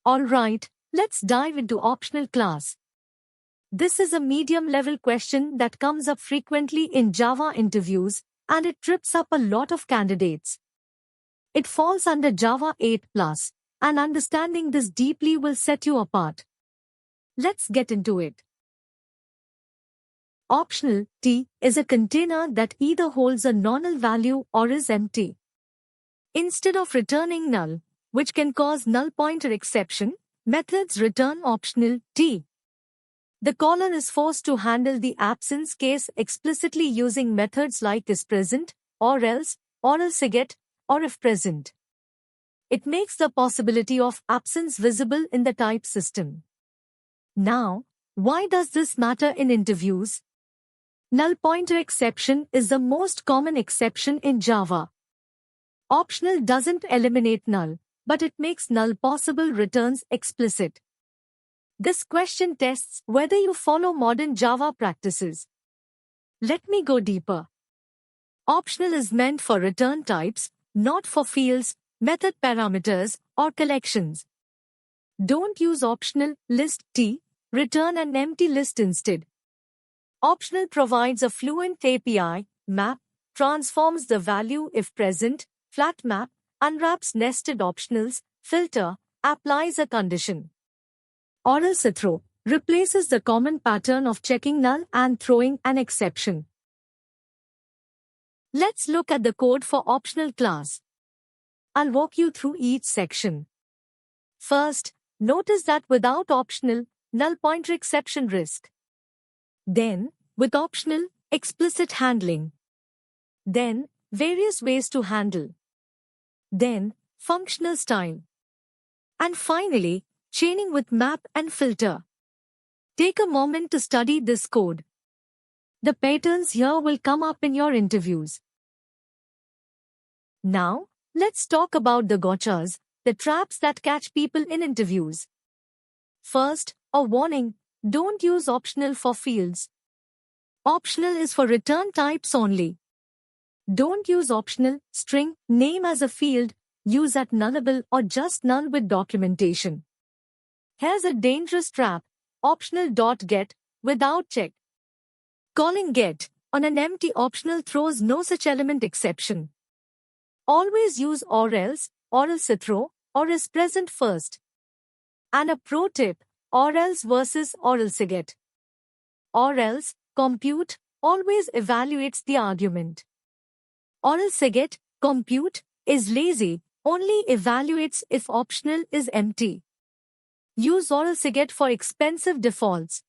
Alright, let's dive into optional class. This is a medium-level question that comes up frequently in Java interviews, and it trips up a lot of candidates. It falls under Java 8+, and understanding this deeply will set you apart. Let's get into it. Optional T is a container that either holds a null value or is empty. Instead of returning null, which can cause null pointer exception, methods return optional T. The caller is forced to handle the absence case explicitly using methods like isPresent, or else get, or ifPresent. It makes the possibility of absence visible in the type system. Now, why does this matter in interviews? Null pointer exception is the most common exception in Java. Optional doesn't eliminate null, but it makes null possible returns explicit. This question tests whether you follow modern Java practices. Let me go deeper. Optional is meant for return types, not for fields, method parameters, or collections. Don't use optional list T, return an empty list instead. Optional provides a fluent API, map, transforms the value if present, flat map, unwraps nested optionals, filter, applies a condition. Or else throw replaces the common pattern of checking null and throwing an exception. Let's look at the code for optional class. I'll walk you through each section. First, notice that without optional, null pointer exception risk. Then, with optional, explicit handling. Then, various ways to handle. Then, functional style. And finally, chaining with map and filter. Take a moment to study this code. The patterns here will come up in your interviews. Now, let's talk about the gotchas, the traps that catch people in interviews. First, a warning, don't use optional for fields. Optional is for return types only. Don't use optional, string, name as a field, use at nullable or just null with documentation. Here's a dangerous trap, optional.get, without check. Calling get on an empty optional throws no such element exception. Always use or else throw, or isPresent first. And a pro tip, or else versus or else get. Or else, compute, always evaluates the argument. Or else get, compute, is lazy, only evaluates if optional is empty. Use or else get for expensive defaults.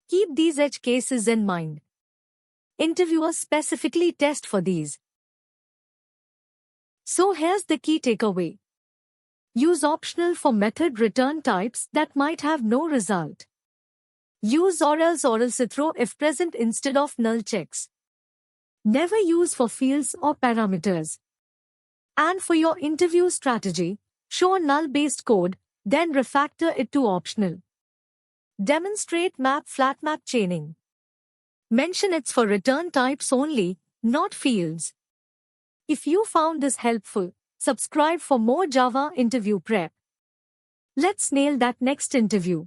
Keep these edge cases in mind. Interviewers specifically test for these. So here's the key takeaway. Use optional for method return types that might have no result. Use or else throw if present instead of null checks. Never use for fields or parameters. And for your interview strategy, show a null-based code, then refactor it to optional. Demonstrate map-flat map chaining. Mention it's for return types only, not fields. If you found this helpful, subscribe for more Java interview prep. Let's nail that next interview.